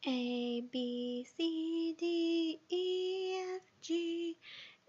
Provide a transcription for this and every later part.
A, B, C, D, E, F, G,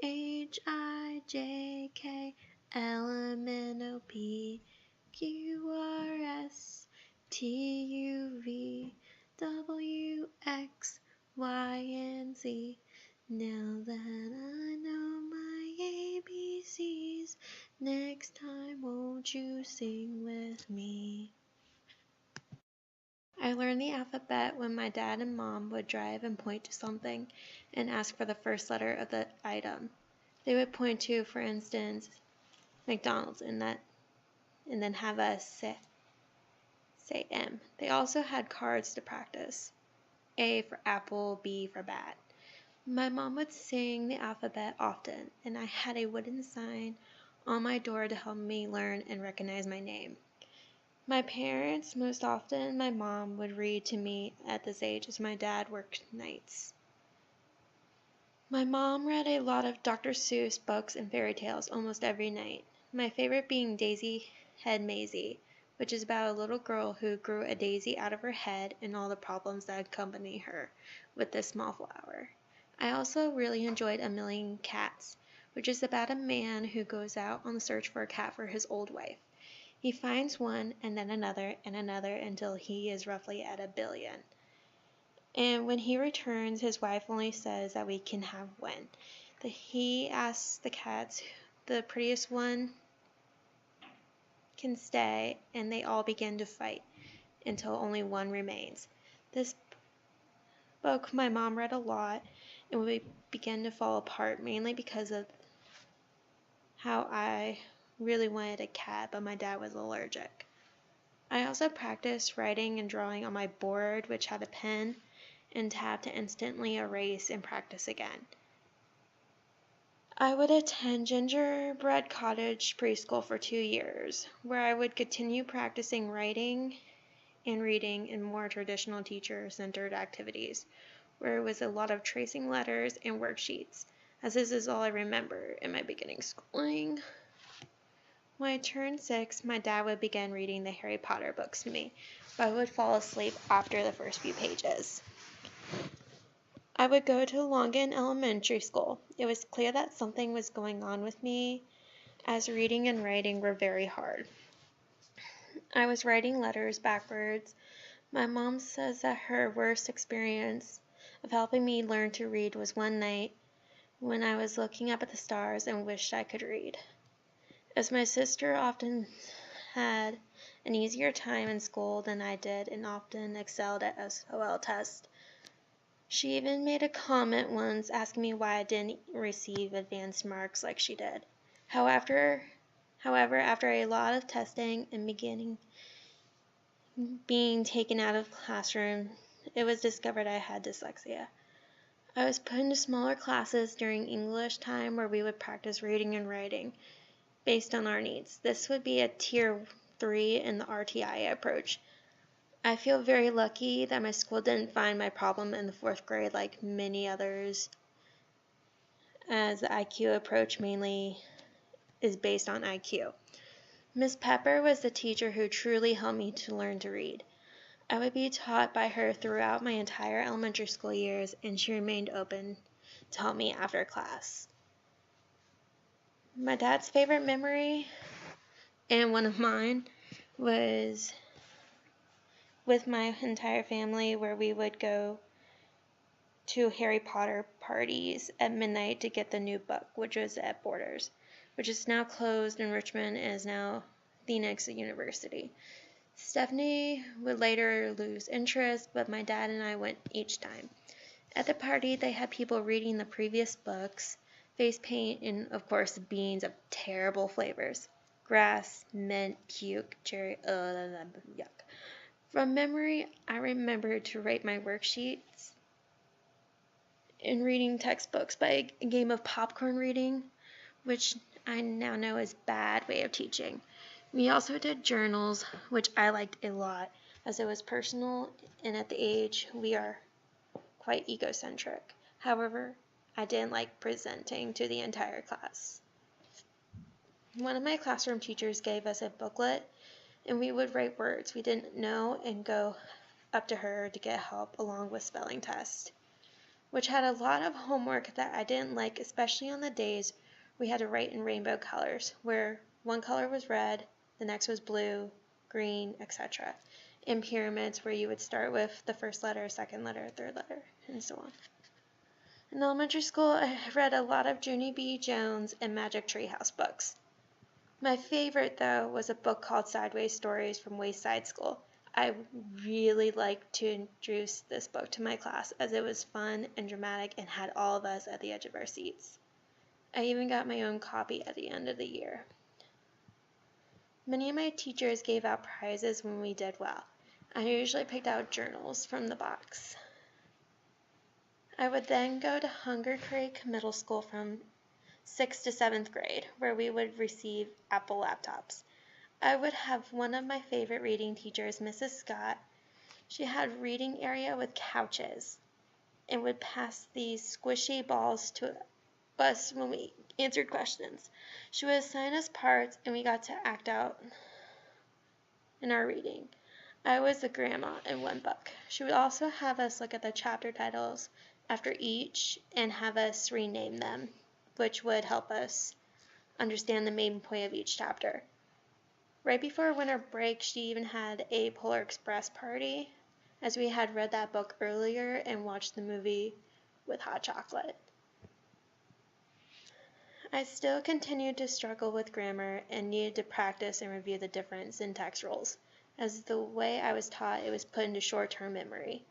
H, I, J, K, L, M, N, O, P, Q, R, S, T, U, V, W, X, Y, and Z. Now that I know my ABCs, next time won't you sing with me? I learned the alphabet when my dad and mom would drive and point to something and ask for the first letter of the item. They would point to, for instance, McDonald's and then have us say M. They also had cards to practice. A for apple, B for bat. My mom would sing the alphabet often, and I had a wooden sign on my door to help me learn and recognize my name. My parents, most often my mom, would read to me at this age as my dad worked nights. My mom read a lot of Dr. Seuss books and fairy tales almost every night, my favorite being Daisy Head Maisie, which is about a little girl who grew a daisy out of her head and all the problems that accompany her with this small flower. I also really enjoyed A Million Cats, which is about a man who goes out on the search for a cat for his old wife. He finds one and then another and another until he is roughly at 1,000,000,000. And when he returns, his wife only says that we can have one. He asks the cats, the prettiest one can stay, and they all begin to fight until only one remains. This book my mom read a lot, and we began to fall apart mainly because of how I really wanted a cat, but my dad was allergic. I also practiced writing and drawing on my board, which had a pen and tab to instantly erase and practice again. I would attend Gingerbread Cottage preschool for 2 years, where I would continue practicing writing and reading in more traditional teacher-centered activities, where it was a lot of tracing letters and worksheets, as this is all I remember in my beginning schooling. When I turned 6, my dad would begin reading the Harry Potter books to me, but I would fall asleep after the first few pages. I would go to Longin Elementary School. It was clear that something was going on with me, as reading and writing were very hard. I was writing letters backwards. My mom says that her worst experience of helping me learn to read was one night when I was looking up at the stars and wished I could read. As my sister often had an easier time in school than I did and often excelled at SOL tests, she even made a comment once asking me why I didn't receive advanced marks like she did. However, after a lot of testing and being taken out of the classroom, it was discovered I had dyslexia. I was put into smaller classes during English time where we would practice reading and writing based on our needs. This would be a tier 3 in the RTI approach. I feel very lucky that my school didn't find my problem in the 4th grade like many others, as the IQ approach mainly is based on IQ. Miss Pepper was the teacher who truly helped me to learn to read. I would be taught by her throughout my entire elementary school years, and she remained open to help me after class. My dad's favorite memory, and one of mine, was with my entire family, where we would go to Harry Potter parties at midnight to get the new book, which was at Borders, which is now closed in Richmond and is now Phoenix University. Stephanie would later lose interest, but my dad and I went each time. At the party, they had people reading the previous books, face paint, and of course beans of terrible flavors. Grass, mint, puke, cherry, yuck. From memory, I remembered to write my worksheets and reading textbooks by a game of popcorn reading, which I now know is a bad way of teaching. We also did journals, which I liked a lot, as it was personal, and at the age we are quite egocentric. However, I didn't like presenting to the entire class. One of my classroom teachers gave us a booklet, and we would write words we didn't know and go up to her to get help along with spelling tests, which had a lot of homework that I didn't like, especially on the days we had to write in rainbow colors, where one color was red, the next was blue, green, etc. In pyramids where you would start with the first letter, second letter, third letter, and so on. In elementary school, I read a lot of Junie B. Jones and Magic Treehouse books. My favorite, though, was a book called Sideways Stories from Wayside School. I really liked to introduce this book to my class as it was fun and dramatic and had all of us at the edge of our seats. I even got my own copy at the end of the year. Many of my teachers gave out prizes when we did well. I usually picked out journals from the box. I would then go to Hunger Creek Middle School from 6th to 7th grade, where we would receive Apple laptops. I would have one of my favorite reading teachers, Mrs. Scott. She had a reading area with couches and would pass these squishy balls to us when we answered questions. She would assign us parts and we got to act out in our reading. I was the grandma in one book. She would also have us look at the chapter titles after each and have us rename them, which would help us understand the main point of each chapter. Right before winter break, she even had a Polar Express party, as we had read that book earlier and watched the movie with hot chocolate. I still continued to struggle with grammar and needed to practice and review the different syntax rules, as the way I was taught it was put into short-term memory.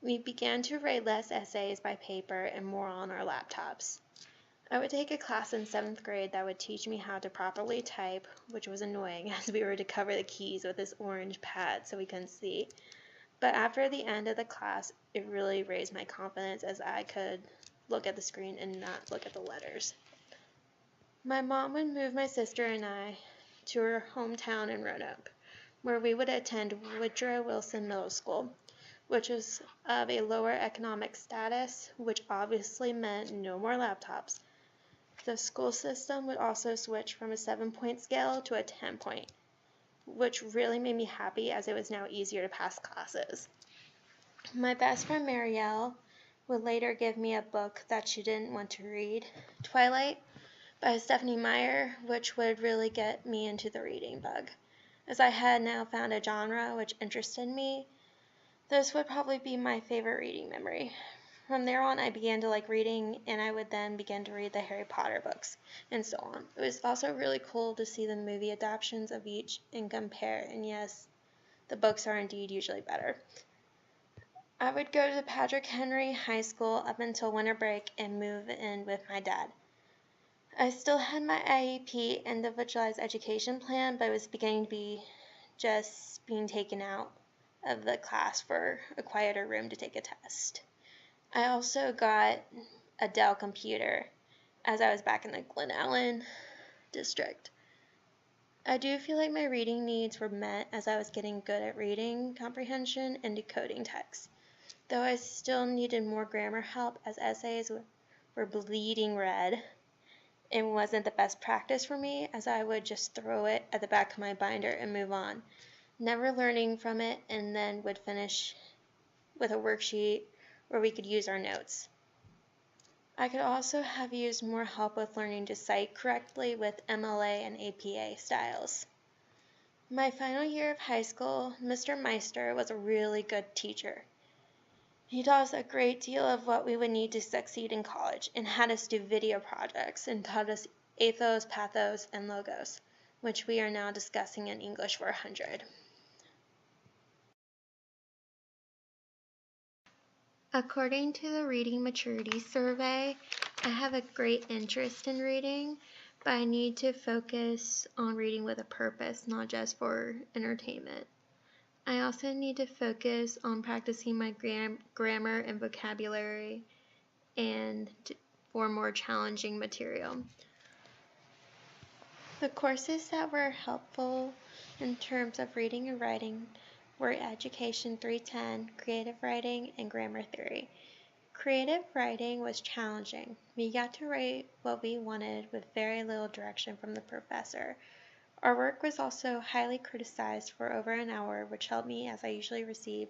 We began to write less essays by paper and more on our laptops. I would take a class in 7th grade that would teach me how to properly type, which was annoying as we were to cover the keys with this orange pad so we couldn't see. But after the end of the class, it really raised my confidence as I could look at the screen and not look at the letters. My mom would move my sister and I to her hometown in Roanoke, where we would attend Woodrow Wilson Middle School, which was of a lower economic status, which obviously meant no more laptops. The school system would also switch from a 7-point scale to a 10-point, which really made me happy as it was now easier to pass classes. My best friend Marielle would later give me a book that she didn't want to read, Twilight, by Stephanie Meyer, which would really get me into the reading bug. As I had now found a genre which interested me, this would probably be my favorite reading memory. From there on, I began to like reading, and I would then begin to read the Harry Potter books, and so on. It was also really cool to see the movie adaptations of each and compare, and yes, the books are indeed usually better. I would go to Patrick Henry High School up until winter break and move in with my dad. I still had my IEP, individualized education plan, but it was beginning to be just being taken out of the class for a quieter room to take a test. I also got a Dell computer as I was back in the Glen Allen district. I do feel like my reading needs were met as I was getting good at reading comprehension and decoding text, though I still needed more grammar help as essays were bleeding red. It wasn't the best practice for me as I would just throw it at the back of my binder and move on, never learning from it, and then would finish with a worksheet where we could use our notes. I could also have used more help with learning to cite correctly with MLA and APA styles. My final year of high school, Mr. Meister was a really good teacher. He taught us a great deal of what we would need to succeed in college and had us do video projects and taught us ethos, pathos, and logos, which we are now discussing in English for 100. According to the Reading Maturity Survey, I have a great interest in reading, but I need to focus on reading with a purpose, not just for entertainment. I also need to focus on practicing my grammar and vocabulary and for more challenging material. The courses that were helpful in terms of reading and writing were Education 310, Creative Writing, and Grammar Theory. Creative writing was challenging. We got to write what we wanted with very little direction from the professor. Our work was also highly criticized for over an hour, which helped me as I usually receive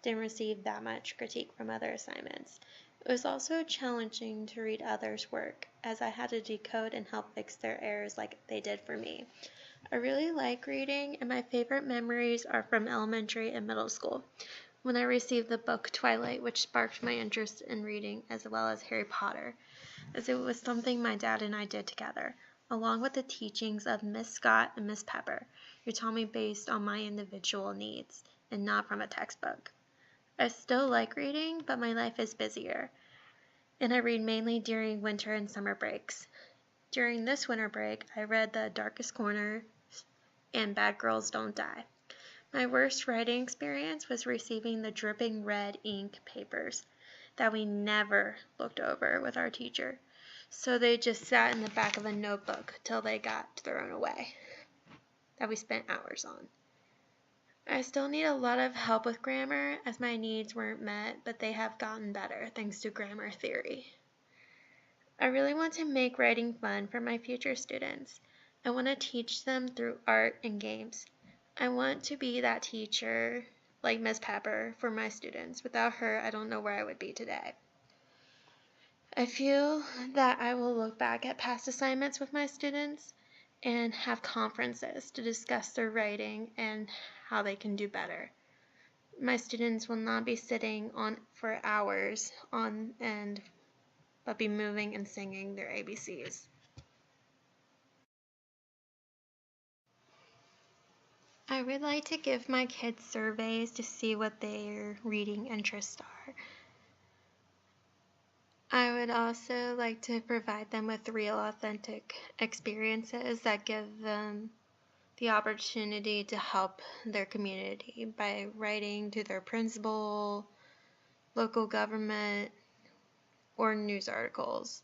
didn't receive that much critique from other assignments. It was also challenging to read others' work, as I had to decode and help fix their errors like they did for me. I really like reading, and my favorite memories are from elementary and middle school, when I received the book Twilight, which sparked my interest in reading, as well as Harry Potter, as it was something my dad and I did together, along with the teachings of Miss Scott and Miss Pepper, who taught me based on my individual needs and not from a textbook. I still like reading, but my life is busier, and I read mainly during winter and summer breaks. During this winter break, I read The Darkest Corner and Bad Girls Don't Die. My worst writing experience was receiving the dripping red ink papers that we never looked over with our teacher, so they just sat in the back of a notebook till they got thrown away, that we spent hours on. I still need a lot of help with grammar, as my needs weren't met, but they have gotten better thanks to grammar theory. I really want to make writing fun for my future students. I want to teach them through art and games. I want to be that teacher, like Miss Pepper, for my students. Without her, I don't know where I would be today. I feel that I will look back at past assignments with my students and have conferences to discuss their writing and how they can do better. My students will not be sitting on for hours on end, but be moving and singing their ABCs. I would like to give my kids surveys to see what their reading interests are. I would also like to provide them with real, authentic experiences that give them the opportunity to help their community by writing to their principal, local government, or news articles.